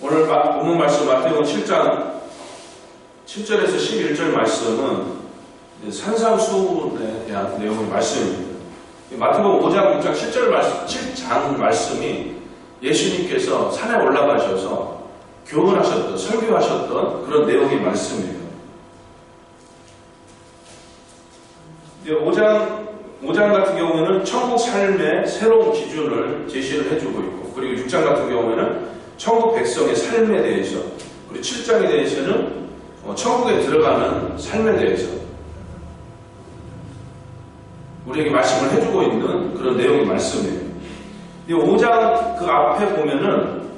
오늘 본문 말씀 마태복음 7장 7절에서 11절 말씀은 산상수훈에 대한 내용의 말씀입니다. 마태복음 5장 6장 7장 말씀이 예수님께서 산에 올라가셔서 교훈하셨던, 설교하셨던 그런 내용의 말씀이에요. 5장 같은 경우에는 천국 삶의 새로운 기준을 제시를 해주고 있고, 그리고 6장 같은 경우에는 천국 백성의 삶에 대해서, 그리고 7장에 대해서는 천국에 들어가는 삶에 대해서 우리에게 말씀을 해주고 있는 그런 내용의 말씀이에요. 이 5장 그 앞에 보면은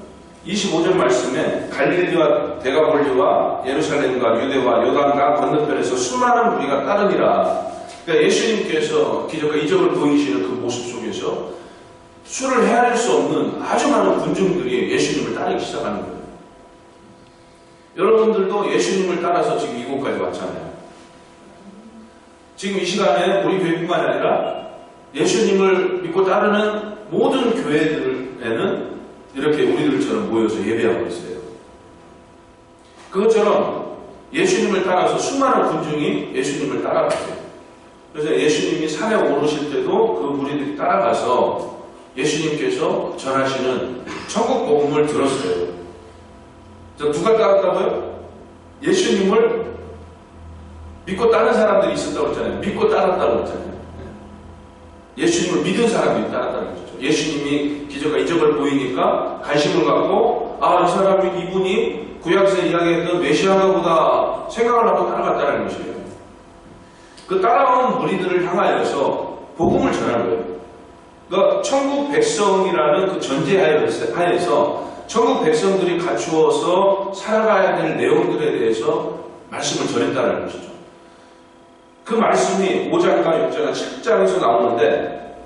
25절 말씀에 갈릴리와 데가볼리와 예루살렘과 유대와 요단강 건너편에서 수많은 무리가 따르니라. 그러니까 예수님께서 기적과 이적을 보이시는 그 모습 속에서 수를 헤아릴 수 없는 아주 많은 군중들이 예수님을 따르기 시작하는 거예요. 여러분들도 예수님을 따라서 지금 이곳까지 왔잖아요. 지금 이 시간에 우리 교회뿐만 아니라 예수님을 믿고 따르는 모든 교회들에는 이렇게 우리들처럼 모여서 예배하고 있어요. 그것처럼 예수님을 따라서 수많은 군중이 예수님을 따라갔어요. 그래서 예수님이 산에 오르실 때도 그 무리들이 따라가서 예수님께서 전하시는 천국 복음을 들었어요. 누가 따랐다고요? 예수님을 믿고 따른 사람들이 있었다고 했잖아요. 믿고 따랐다고 했잖아요. 예수님을 믿은 사람들이 따랐다는 거죠. 예수님이 기적과 이적을 보이니까 관심을 갖고, 이 사람이, 이분이 구약에서 이야기했던 메시아인가 보다 생각을 하고 따라갔다는 것이에요. 그 따라온 무리들을 향하여서 복음을 전하는 거예요. 그러니까 천국 백성이라는 그 전제하에서 천국 백성들이 갖추어서 살아가야 될 내용들에 대해서 말씀을 전했다는 것이죠. 그 말씀이 5장과 6장, 7장에서 나오는데,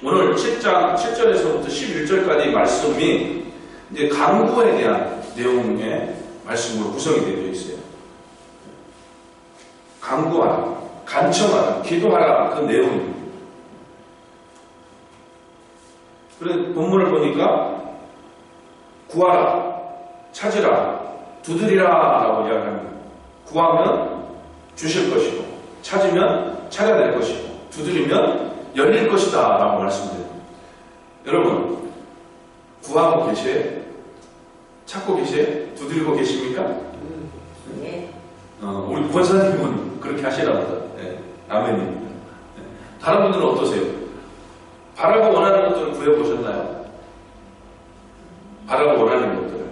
오늘 7장 7절에서부터 11절까지 말씀이 이제 간구에 대한 내용의 말씀으로 구성이 되어 있어요. 간구하라, 간청하라, 기도하라, 그 내용입니다. 그래서 본문을 보니까 구하라, 찾으라, 두드리라 라고 이야기합니다. 구하면 주실 것이고, 찾으면 찾아낼 것이고, 두드리면 열릴 것이다 라고 말씀드립니다. 여러분, 구하고 계세요? 찾고 계세요? 두드리고 계십니까? 네. 우리 권사님은 그렇게 하시랍니다. 네, 아멘입니다. 네. 다른 분들은 어떠세요? 바라고 원하는 것들을 구해보셨나요? 바라고 원하는 것들을.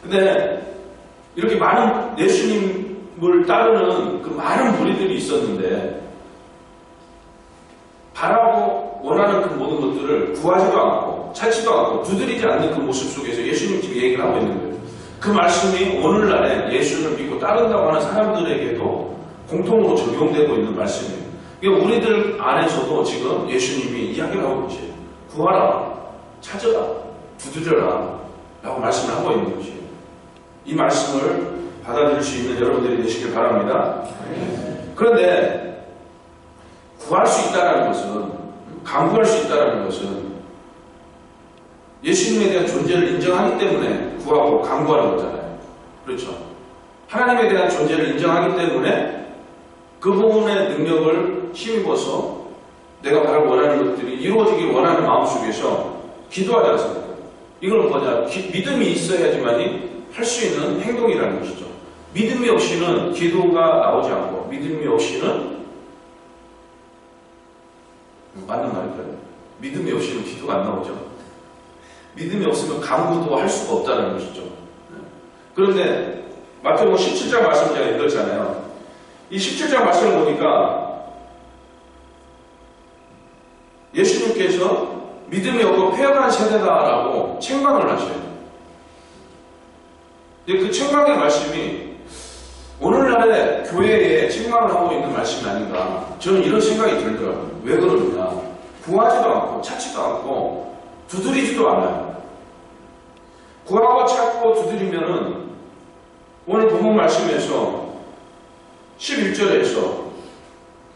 근데 이렇게 많은 예수님을 따르는 그 많은 무리들이 있었는데, 바라고 원하는 그 모든 것들을 구하지도 않고 찾지도 않고 두드리지 않는 그 모습 속에서 예수님 지금 얘기를 하고 있는 거예요. 그 말씀이 오늘날에 예수를 믿고 따른다고 하는 사람들에게도 공통으로 적용되고 있는 말씀이에요. 그러니까 우리들 안에서도 지금 예수님이 이야기를 하고 계세요. 구하라, 찾으라, 두드려라 라고 말씀을 하고 있는 것이에요. 이 말씀을 받아들일 수 있는 여러분들이 되시길 바랍니다. 그런데 구할 수 있다는 것은, 간구할 수 있다는 것은 예수님에 대한 존재를 인정하기 때문에 구하고 간구하는 거잖아요. 그렇죠? 하나님에 대한 존재를 인정하기 때문에 그 부분의 능력을 힘입어서 내가 바라고 원하는 것들이 이루어지길 원하는 마음속에서 기도하지 않습니까? 이건 뭐냐? 믿음이 있어야지만이 할 수 있는 행동이라는 것이죠. 믿음이 없이는 기도가 나오지 않고, 믿음이 없이는, 맞는 말일까요? 믿음이 없이는 기도가 안 나오죠. 믿음이 없으면 간구도 할 수가 없다는 것이죠. 그런데 마태복음 17장 말씀 제가 읽었잖아요. 이 17장 말씀을 보니까 예수님께서 믿음이 없고 폐역한 세대다라고 책망을 하셔요. 근데 그 책망의 말씀이 오늘날의 교회에 책망을 하고 있는 말씀이 아닌가, 저는 이런 생각이 들더라고요. 왜 그러느냐? 구하지도 않고 찾지도 않고 두드리지도 않아요. 구하고 찾고 두드리면은 오늘 본문 말씀에서 11절에서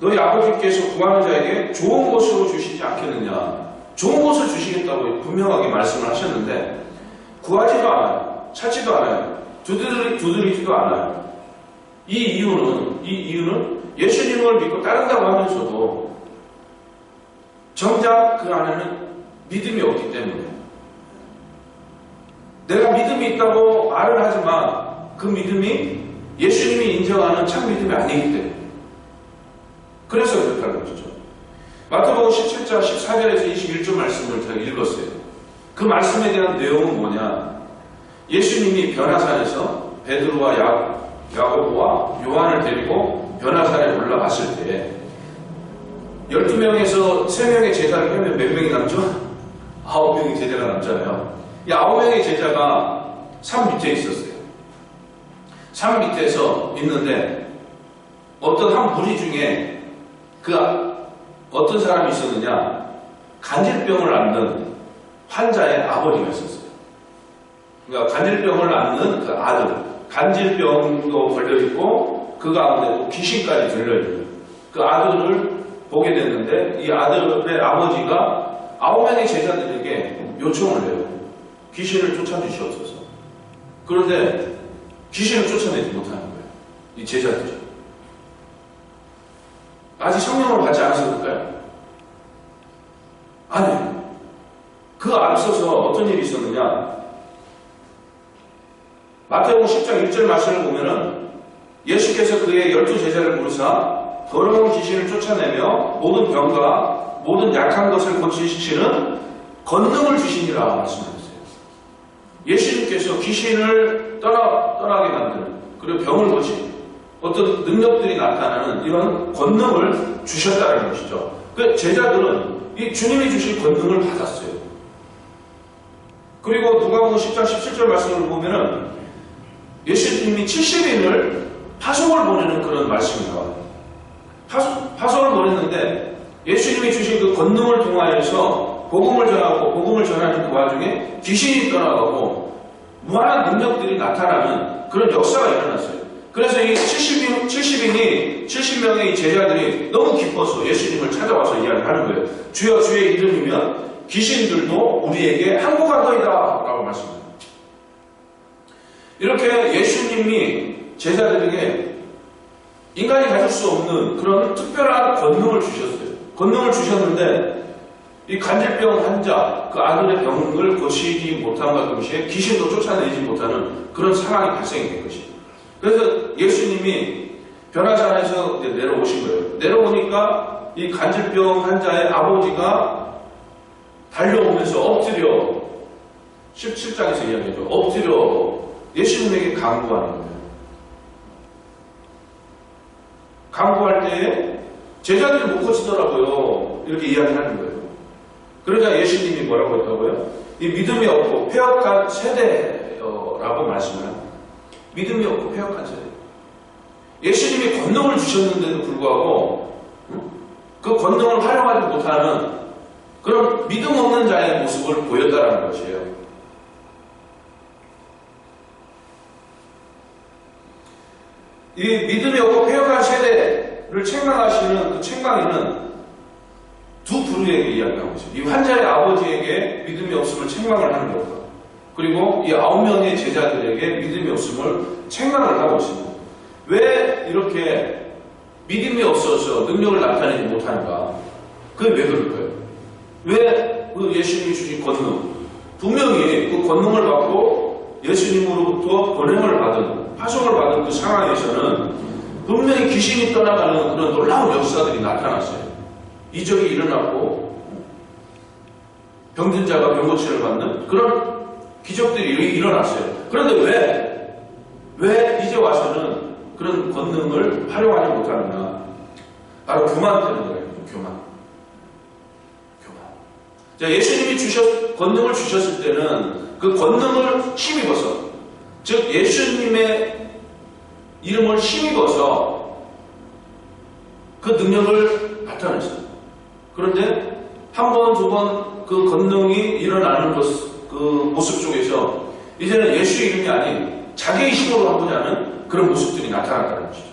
너희 아버지께서 구하는 자에게 좋은 것으로 주시지 않겠느냐, 좋은 것을 주시겠다고 분명하게 말씀을 하셨는데, 구하지도 않아요. 찾지도 않아요. 두드리지도 않아요. 이 이유는 예수님을 믿고 따른다고 하면서도 정작 그 안에는 믿음이 없기 때문에 내가 믿음이 있다고 말을 하지만 그 믿음이 예수님이 인정하는 참 믿음이 아니기 때문에 그래서 그렇다는 것이죠. 마태복음 17장 14절에서 21절 말씀을 제가 읽었어요. 그 말씀에 대한 내용은 뭐냐? 예수님이 변화산에서 베드로와 야고보와 요한을 데리고 변화산에 올라갔을 때 12명에서 3명의 제자를 빼면 몇 명이 남죠? 9명의 제자가 남잖아요. 이 9명의 제자가 산 밑에 있었어요. 산 밑에서 있는데 어떤 한 무리 중에 어떤 사람이 있었느냐? 간질병을 앓는 환자의 아버지가 있었어요. 그러니까 간질병을 앓는 그 아들, 간질병도 걸려있고 그 가운데 귀신까지 들려있는 그 아들을 보게 됐는데 이 아들의 아버지가 9명의 제자들에게 요청을 해요. 귀신을 쫓아주시옵소서. 그런데 귀신을 쫓아내지 못하는 거예요. 이 제자들이. 아직 성령을 받지 않았을까요? 아니요. 그 앞서서 어떤 일이 있었느냐? 마태복음 10장 1절 말씀을 보면은 예수께서 그의 12제자를 부르사 더러운 귀신을 쫓아내며 모든 병과 모든 약한 것을 고치시는 권능을 주시니라 말씀하셨어요. 예수님께서 귀신을 떠나게 만드는 그리고 병을 고치는 어떤 능력들이 나타나는 이런 권능을 주셨다는 것이죠. 그 제자들은 이 주님이 주신 권능을 받았어요. 그리고 누가복음 10장 17절 말씀을 보면은 예수님이 70인을 파송을 보내는 그런 말씀이 나와요. 파송을 보냈는데 예수님이 주신 그 권능을 통하여서 복음을 전하는 그 와중에 귀신이 떠나가고 무한한 능력들이 나타나는 그런 역사가 일어났어요. 그래서 이 70명의 제자들이 너무 기뻐서 예수님을 찾아와서 이야기하는 거예요. 주여 주의 이름이면 귀신들도 우리에게 항복하더이다 라고 말씀합니다. 이렇게 예수님이 제자들에게 인간이 가질 수 없는 그런 특별한 권능을 주셨어요. 권능을 주셨는데 이 간질병 환자, 그 아들의 병을 고치지 못함과 동시에 귀신도 쫓아내지 못하는 그런 상황이 발생이 된 것이에요. 그래서 예수님이 변화산에서 내려오신 거예요. 내려오니까 이 간질병 환자의 아버지가 달려오면서 엎드려 17장에서 이야기하죠. 엎드려 예수님에게 간구하는 거예요. 간구할 때에 제자들이 못 고치더라고요. 이렇게 이야기하는 거예요. 그러자 예수님이 뭐라고 했다고요? 이 믿음이 없고 패역한 세대라고 말씀을 합니다. 믿음이 없고 패역한 세대. 예수님이 권능을 주셨는데도 불구하고 그 권능을 활용하지 못하는 그런 믿음 없는 자의 모습을 보였다는 것이에요. 이 믿음이 없고 패역한 세대를 책망하시는 그 책망에는 두 부류에게 이야기하고 있어요. 이 환자의 아버지에게 믿음이 없음을 책망을 하는 것과 그리고 이 9명의 제자들에게 믿음이 없음을 책망을 하고 있습니다. 왜 이렇게 믿음이 없어서 능력을 나타내지 못하는가? 그게 왜 그럴까요? 왜 그 예수님이 주신 권능, 분명히 그 권능을 받고 예수님으로부터 권능을 받은, 파송을 받은 그 상황에서는 분명히 귀신이 떠나가는 그런 놀라운 역사들이 나타났어요. 이적이 일어났고 병든 자가 병고침을 받는 그런 기적들이 일어났어요. 그런데 왜 이제 와서는 그런 권능을 활용하지 못하는가? 바로 교만 때문에 교만. 자, 예수님이 권능을 주셨을 때는 그 권능을 힘입어서, 즉 예수님의 이름을 힘입어서 그 능력을 나타냈어요. 그런데 한 번, 두 번 그 권능이 일어나는 그 모습 속에서 이제는 예수의 이름이 아닌 자기의 힘으로 하고자 그런 모습들이 나타났다는 것이죠.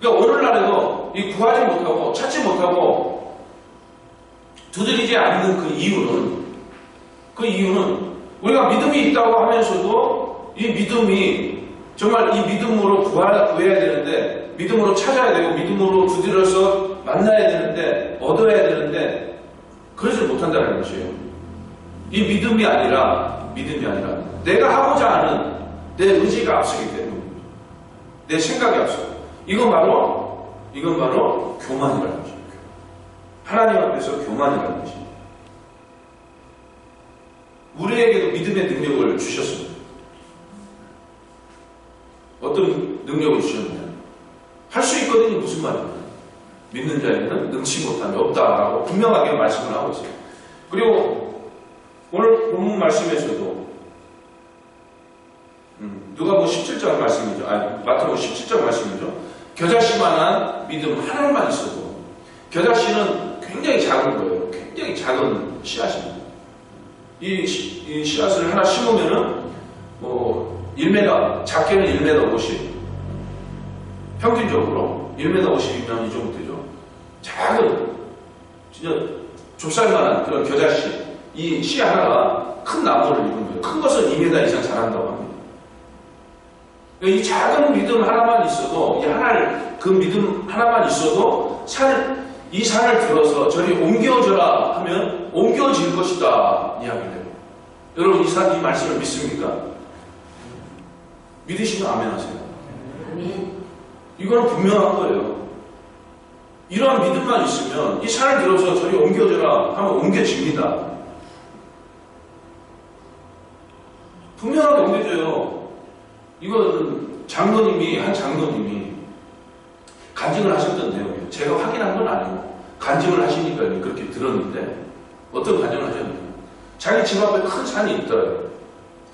그러니까 오늘날에도 이 구하지 못하고 찾지 못하고 두드리지 않는 그 이유는 그 이유는 우리가 믿음이 있다고 하면서도 이 믿음이 정말 이 믿음으로 구해야 되는데, 믿음으로 찾아야 되고, 믿음으로 두드려서 만나야 되는데, 얻어야 되는데, 그러지 못한다는 것이에요. 이 믿음이 아니라 내가 하고자 하는 내 의지가 앞서기 때문에, 내 생각이 앞서. 이건 바로 교만이라는 것입니다. 하나님 앞에서 교만이라는 것입니다. 우리에게도 믿음의 능력을 주셨습니다. 어떤 능력을 주셨느냐? 할 수 있거든요. 무슨 말입니까? 믿는 자에는 능치 못함이 없다라고 분명하게 말씀을 하고 있어요. 그리고 오늘 본문 말씀에서도 누가복음 17장 말씀이죠. 마태복음 17장 말씀이죠. 겨자씨만한 믿음 하나만 있어도, 겨자씨는 굉장히 작은 거예요. 굉장히 작은 씨앗입니다. 이 씨앗을 하나 심으면은 1m, 작게는 1m 50, 평균적으로 1m 50이면 이 정도 되죠. 작은, 진짜 좁쌀만한 그런 겨자씨, 이 씨 하나가 큰 나무를 이룬 거예요. 큰 것은 2m 이상 자란다고 합니다. 이 작은 믿음 하나만 있어도, 그 믿음 하나만 있어도 이 산을 들어서 저리 옮겨져라 하면 옮겨질 것이다 이야기를 해요. 여러분 이 말씀을 믿습니까? 믿으시면 아멘 하세요. 아멘. 이거는 분명한 거예요. 이러한 믿음만 있으면 이 산을 들어서 저리 옮겨져라 하면 옮겨집니다. 분명하게 옮겨져요. 이거는 한 장로님이 간증을 하셨던 내용이에요. 제가 확인한 건 아니고 간증을 하시니까 그렇게 들었는데, 어떤 간증을 하셨느냐, 자기 집 앞에 큰 산이 있더라고요.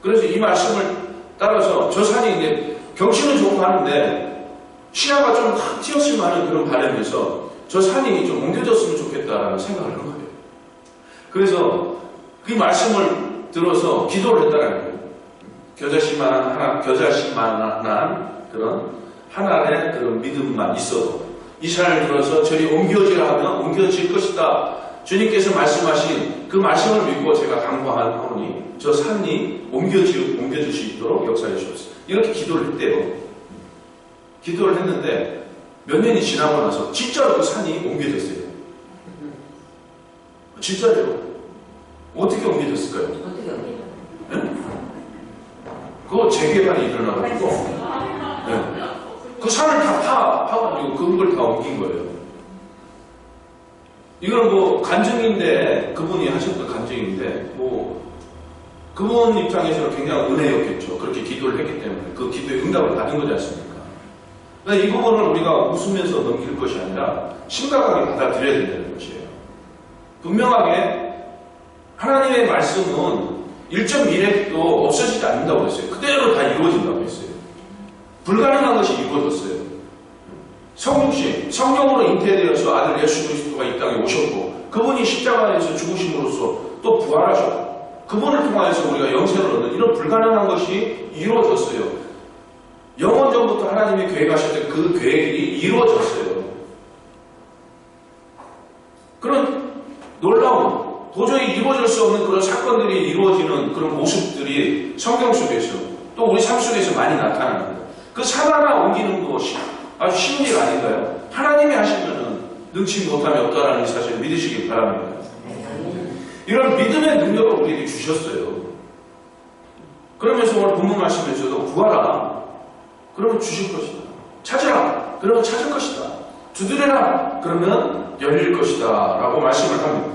그래서 이 말씀을 따라서 저 산이 이제 경치는 좋고 하는데 시야가 좀 탁 튀었으면 하는 그런 바람에서 저 산이 좀 옮겨졌으면 좋겠다라는 생각을 한 거예요. 그래서 그 말씀을 들어서 기도를 했다는 거예요. 겨자씨만한 그런 하나의 그런 믿음만 있어도 이 산을 들어서 저리 옮겨지라 하면 옮겨질 것이다. 주님께서 말씀하신 그 말씀을 믿고 제가 강구하오니 저 산이 옮겨질 수 있도록 역사해 주옵소서. 이렇게 기도를 했대요. 기도를 했는데 몇 년이 지나고 나서 진짜로 그 산이 옮겨졌어요. 진짜로요. 어떻게 옮겨졌을까요? 어떻게 옮겨요? 네? 그거 재개발이 일어나가지고 네. 그 산을 다 파가지고 그걸 다 옮긴 거예요. 이건 간증인데, 그분이 하셨던 간증인데, 그분 입장에서는 굉장히 은혜였겠죠. 그렇게 기도를 했기 때문에. 그 기도의 응답을 받은 거지 않습니까? 그러니까 이 부분을 우리가 웃으면서 넘길 것이 아니라 심각하게 받아들여야 된다는 것이에요. 분명하게 하나님의 말씀은 1.1핵도 없어지지 않는다고 했어요. 그대로 다 이루어진다고 했어요. 불가능한 것이 이루어졌어요. 성령으로 잉태되어서 아들 예수 그리스도가 이 땅에 오셨고, 그분이 십자가에서 죽으심으로써 또 부활하셨고, 그분을 통하여서 우리가 영생을 얻는 이런 불가능한 것이 이루어졌어요. 영원 전부터 하나님이 계획하셨던 그 계획이 이루어졌어요. 그런 놀라운, 도저히 이루어질 수 없는 그런 사건들이 이루어지는 그런 모습들이 성경 속에서 또 우리 삶 속에서 많이 나타납니다. 그 산 하나 옮기는 것이 아주 쉬운 일 아닌가요? 하나님이 하시면은 능치 못함이 없다라는 사실을 믿으시기 바랍니다. 이런 믿음의 능력을 우리에게 주셨어요. 그러면서 오늘 본문 말씀에서도 구하라. 그러면 주실 것이다. 찾으라. 그러면 찾을 것이다. 두드려라. 그러면 열릴 것이다. 라고 말씀을 합니다.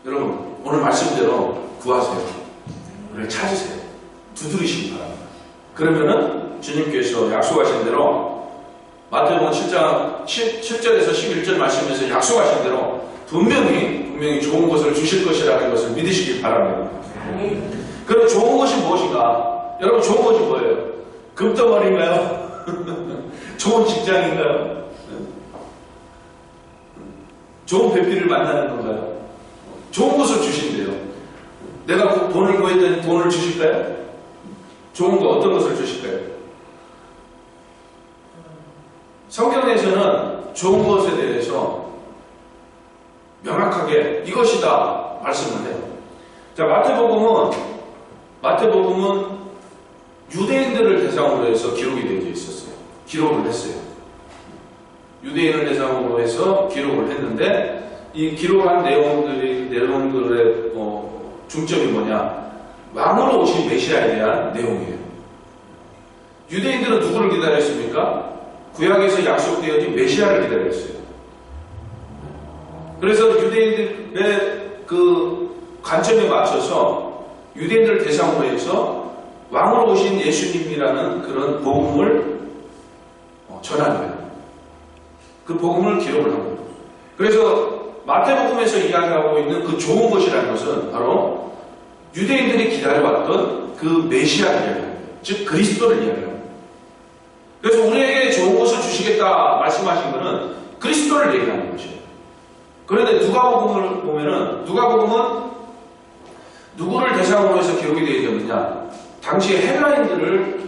여러분, 오늘 말씀대로 구하세요. 그래, 찾으세요. 두드리시기 바랍니다. 그러면은 주님께서 약속하신 대로 마태복음 7장 7절에서 11절 말씀에서 약속하신 대로 분명히 좋은 것을 주실 것이라는 것을 믿으시기 바랍니다. 그럼 좋은 것이 무엇인가? 여러분, 좋은 것이 뭐예요? 금덩어리인가요? 좋은 직장인가요? 좋은 배필을 만나는 건가요? 좋은 것을 주신대요. 내가 꼭 돈을 구했더니 돈을 주실까요? 좋은 거 어떤 것을 주실까요? 성경에서는 좋은 것에 대해서 명확한 정확하게 이것이다 말씀을 해요. 자, 마태복음은 유대인들을 대상으로 해서 기록이 되어 있었어요. 기록을 했어요. 유대인을 대상으로 해서 기록을 했는데 이 기록한 내용들의 중점이 뭐냐? 왕으로 오신 메시아에 대한 내용이에요. 유대인들은 누구를 기다렸습니까? 구약에서 약속되어진 메시아를 기다렸어요. 그래서 유대인들의 그 관점에 맞춰서 유대인들을 대상으로 해서 왕으로 오신 예수님이라는 그런 복음을 전한 거예요. 그 복음을 기록을 한 거예요. 그래서 마태복음에서 이야기하고 있는 그 좋은 것이라는 것은 바로 유대인들이 기다려왔던 그 메시아를 이야기하는 거예요. 즉 그리스도를 이야기하는 거예요. 그래서 우리에게 좋은 것을 주시겠다 말씀하신 것은 그리스도를 얘기하는 것이에요. 그런데 누가복음을 보면은 누가복음은 누구를 대상으로 해서 기록이 되어 있느냐? 당시에 헬라인들을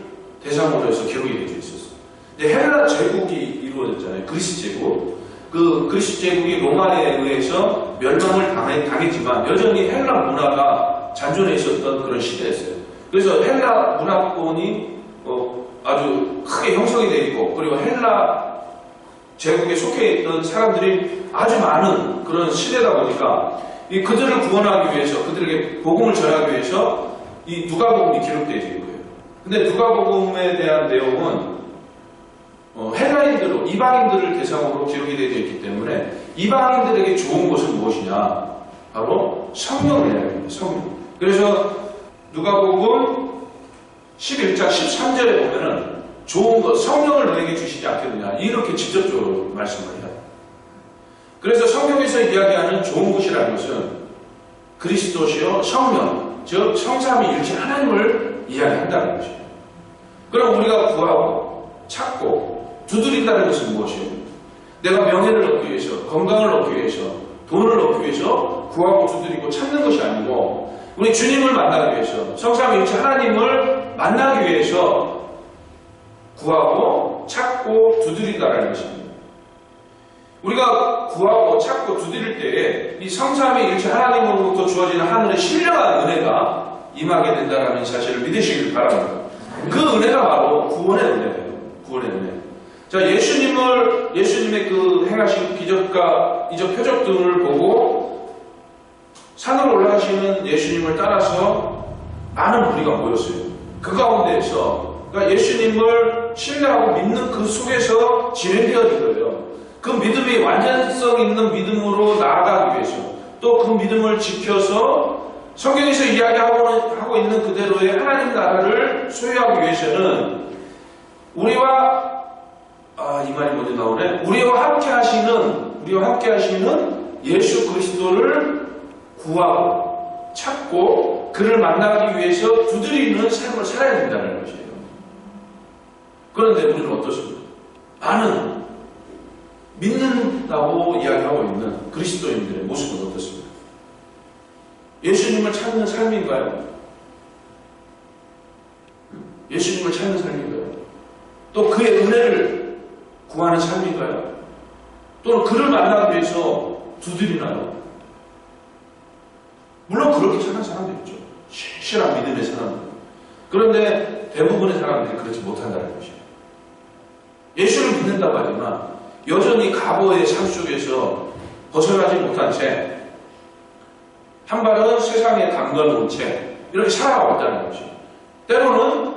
대상으로 해서 기록이 되어 있었어요. 근데 헬라 제국이 이루어졌잖아요. 그리스 제국. 그 그리스 제국이 로마에 의해서 멸망을 당했지만 여전히 헬라 문화가 잔존해 있었던 그런 시대였어요. 그래서 헬라 문화권이 아주 크게 형성이 되어 있고, 그리고 헬라 제국에 속해 있던 사람들이 아주 많은 그런 시대다 보니까 그들을 구원하기 위해서, 그들에게 복음을 전하기 위해서 이 누가복음이 기록되어 있는 거예요. 근데 누가복음에 대한 내용은 헬라인들로, 이방인들을 대상으로 기록이 되어 있기 때문에 이방인들에게 좋은 것은 무엇이냐? 바로 성령을 이야기합니다. 성령. 그래서 누가복음 11장 13절에 보면은 좋은 것, 성령을 너에게 주시지 않겠느냐, 이렇게 직접적으로 말씀을 해요. 그래서 성경에서 이야기하는 좋은 것이라는 것은 그리스도시요 성령, 즉 성삼위일체 하나님을 이야기한다는 것이에요. 그럼 우리가 구하고 찾고 두드린다는 것은 무엇이에요? 내가 명예를 얻기 위해서, 건강을 얻기 위해서, 돈을 얻기 위해서 구하고 두드리고 찾는 것이 아니고 우리 주님을 만나기 위해서, 성삼위일체 하나님을 만나기 위해서 구하고 찾고 두드린다는 것입니다. 우리가 구하고 찾고 두드릴 때에 이 성삼위일체 하나님으로부터 주어지는 하늘의 신령한 은혜가 임하게 된다는 사실을 믿으시길 바랍니다. 그 은혜가 바로 구원의 은혜예요. 구원의 은혜. 자, 예수님의 그 행하신 기적과 이적 표적들을 보고 산으로 올라가시는 예수님을 따라서 많은 무리가 모였어요. 그 가운데에서, 그러니까 예수님을 신뢰하고 믿는 그 속에서 진행되어진 거예요. 그 믿음이 완전성 있는 믿음으로 나아가기 위해서, 또 그 믿음을 지켜서 성경에서 이야기하고 있는 그대로의 하나님 나라를 소유하기 위해서는 우리와, 이 말이 먼저 나오네. 우리와 함께 하시는 예수 그리스도를 구하고 찾고 그를 만나기 위해서 두드리는 삶을 살아야 된다는 것이에요. 그런데 우리는 어떻습니까? 나는 믿는다고 이야기하고 있는 그리스도인들의 모습은 어떻습니까? 예수님을 찾는 삶인가요? 예수님을 찾는 삶인가요? 또 그의 은혜를 구하는 삶인가요? 또는 그를 만나기 위해서 두드리나요? 물론 그렇게 사는 사람도 있죠. 실실한 믿음의 사람들. 그런데 대부분의 사람들이 그렇지 못한다는 것이에요. 예수를 믿는다고 하지만 여전히 과거의 삶 속에서 벗어나지 못한 채, 한 발은 세상에 담가놓은 채 이렇게 살아가고 있다는 것이에요. 때로는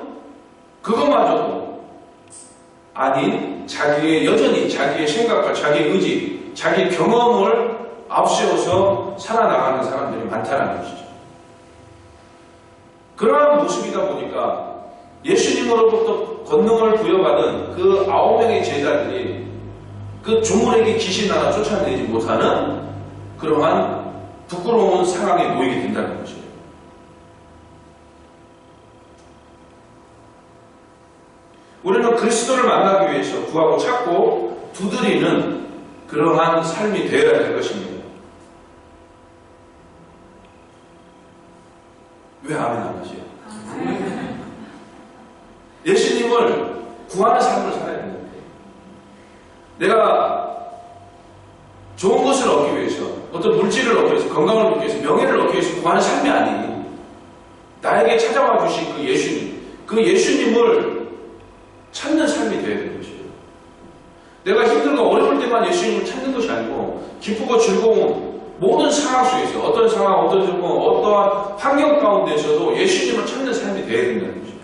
그것마저도 아닌 여전히 자기의 생각과 자기의 의지, 자기의 경험을 앞세워서 살아나가는 사람들이 많다는 것이죠. 그러한 모습이다 보니까 예수님으로부터 권능을 부여받은 그 9명의 제자들이 그 조문에게 귀신 하나 쫓아내지 못하는 그러한 부끄러운 상황에 놓이게 된다는 것이에요. 우리는 그리스도를 만나기 위해서 구하고 찾고 두드리는 그러한 삶이 되어야 될 것입니다. 왜 아멘 안 하세요? 예수님을 구하는 삶을 살아야 되는데, 내가 좋은 것을 얻기 위해서, 어떤 물질을 얻기 위해서, 건강을 얻기 위해서, 명예를 얻기 위해서 구하는 삶이 아닌 나에게 찾아와 주신 그 예수님, 그 예수님을 찾는 삶이 되어야 되는 것이에요. 내가 힘들고 어려울 때만 예수님을 찾는 것이 아니고 기쁘고 즐거운 모든 상황 속에서 어떤 상황, 어떤 조건, 어떠한 환경 가운데서도 예수님을 찾는 삶이 되어야 된다는 것이에요.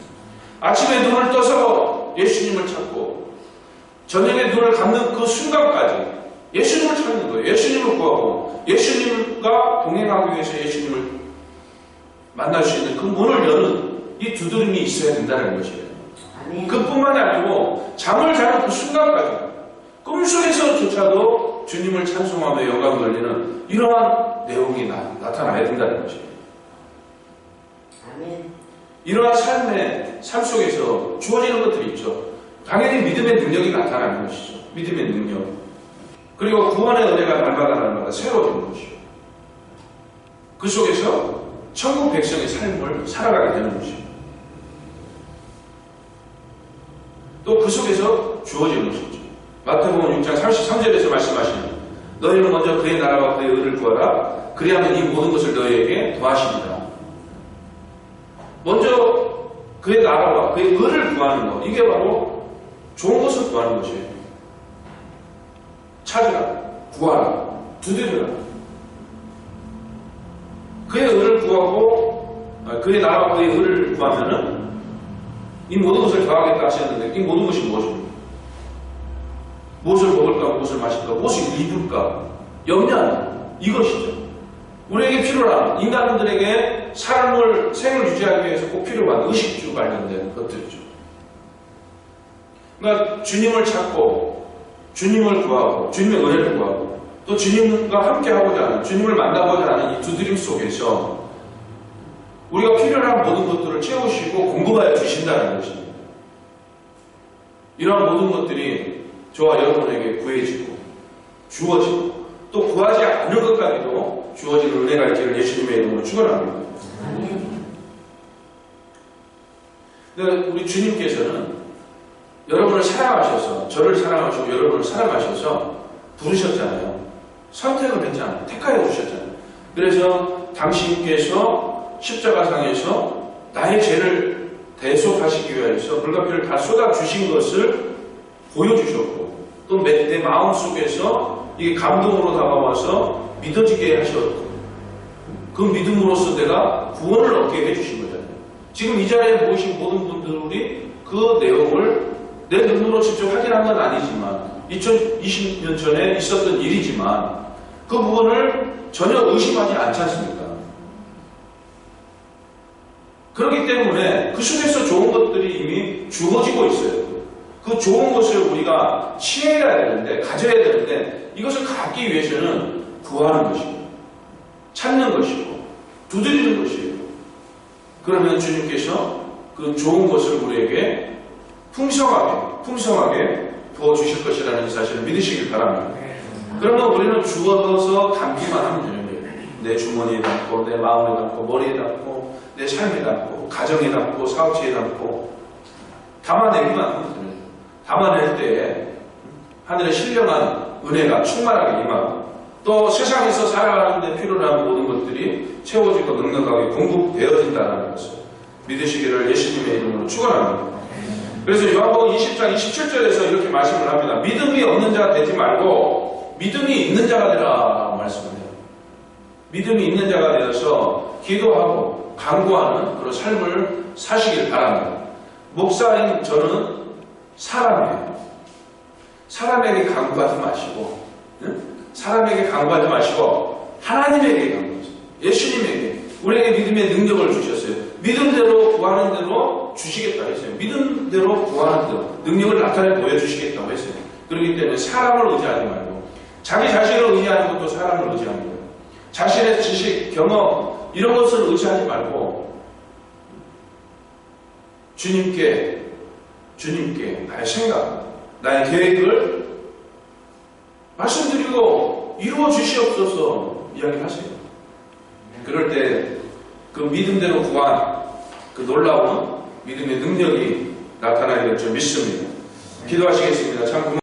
아침에 눈을 떠서 예수님을 찾고 저녁에 눈을 감는 그 순간까지 예수님을 찾는 거예요. 예수님을 구하고 예수님과 동행하기 위해서 예수님을 만날 수 있는 그 문을 여는 이 두드림이 있어야 된다는 것이에요. 아멘. 그뿐만이 아니고 잠을 자는 그 순간까지 꿈속에서조차도 주님을 찬송하며 영광 돌리는 이러한 내용이 나타나야 된다는 것이에요. 아멘. 이러한 삶 속에서 주어지는 것들이 있죠. 당연히 믿음의 능력이 나타나는 것이죠. 믿음의 능력. 그리고 구원의 은혜가 날마다 새로워지는 것이죠. 그 속에서 천국 백성의 삶을 살아가게 되는 것이죠. 또 그 속에서 주어지는 것이죠. 마태복음 6장 33절에서 말씀하시는 너희는 먼저 그의 나라와 그의 의를 구하라. 그리하면 이 모든 것을 너희에게 더하시리라. 먼저 그의 나라와 그의 의를 구하는 것, 이게 바로 좋은 것을 구하는 것이에요. 찾으라, 구하라, 두드려라. 그의 의를 구하고 그의 나라와 그의 의를 구하면은 이 모든 것을 더하겠다 하셨는데 이 모든 것이 무엇입니까? 무엇을 먹을까, 무엇을 마실까, 무엇을 입을까, 염려하는 이것이죠. 우리에게 필요한 인간들에게 생을 유지하기 위해서 꼭 필요한 의식주 관련된 것들이죠. 그러니까 주님을 찾고 주님을 구하고 주님의 은혜를 구하고 또 주님과 함께하고자 하는, 주님을 만나고자 하는 이 두드림 속에서 우리가 필요한 모든 것들을 채우시고 공급하여 주신다는 것입니다. 이러한 모든 것들이 저와 여러분에게 구해지고 주어지고 또 구하지 않는 것까지도 주어지는 은혜가 있기를 예수님의 이름으로 축원합니다. 근데 우리 주님께서는 여러분을 사랑하셔서, 저를 사랑하시고 여러분을 사랑하셔서 부르셨잖아요. 선택을 했잖아요. 택하여 주셨잖아요. 그래서 당신께서 십자가상에서 나의 죄를 대속하시기 위해서 불가피를 다 쏟아주신 것을 보여주셨고 또 내 마음속에서 이게 감동으로 다가와서 믿어지게 하셨고 그 믿음으로써 내가 구원을 얻게 해주신 거잖아요. 지금 이 자리에 모이신 모든 분들이 그 내용을 내 눈으로 직접 확인한 건 아니지만 2020년 전에 있었던 일이지만 그 부분을 전혀 의심하지 않지 않습니까? 그렇기 때문에 그 속에서 좋은 것들이 이미 주어지고 있어요. 그 좋은 것을 우리가 취해야 되는데, 가져야 되는데 이것을 갖기 위해서는 구하는 것이고 찾는 것이고 두드리는 것이에요. 그러면 주님께서 그 좋은 것을 우리에게 풍성하게 부어주실 것이라는 사실을 믿으시길 바랍니다. 그러면 우리는 주어서 담기만 하면 되는 거예요. 내 주머니에 담고, 내 마음에 담고, 머리에 담고, 내 삶에 담고, 가정에 담고, 사업체에 담고 담아내기만 하면 되는 거예요. 담아낼 때에 하늘의 신령한 은혜가 충만하게 임하고 또 세상에서 살아가는 데 필요한 모든 것들이 채워지고 넉넉하게 공급되어진다는 것을 믿으시기를 예수님의 이름으로 축원합니다. 그래서 요한복음 20장 27절에서 이렇게 말씀을 합니다. 믿음이 없는 자가 되지 말고 믿음이 있는 자가 되라 말씀을 해요. 믿음이 있는 자가 되어서 기도하고 간구하는 그런 삶을 사시길 바랍니다. 목사인 저는 사람이에요. 사람에게 간구하지 마시고 사람에게 간구하지 마시고 하나님에게 간구하세요. 예수님에게 우리에게 믿음의 능력을 주셨어요. 믿음대로 구하는 대로 주시겠다고 했어요. 믿음대로 구하는 대로 능력을 나타내 보여주시겠다고 했어요. 그렇기 때문에 사람을 의지하지 말고 자기 자신을 의지하는 것도 사람을 의지하는 거예요. 자신의 지식, 경험 이런 것을 의지하지 말고 주님께 나의 생각, 나의 계획을 말씀드리고 이루어 주시옵소서 이야기하세요. 그럴 때 그 믿음대로 구한 그 놀라운 믿음의 능력이 나타나게 될 줄 믿습니다. 기도하시겠습니다. 참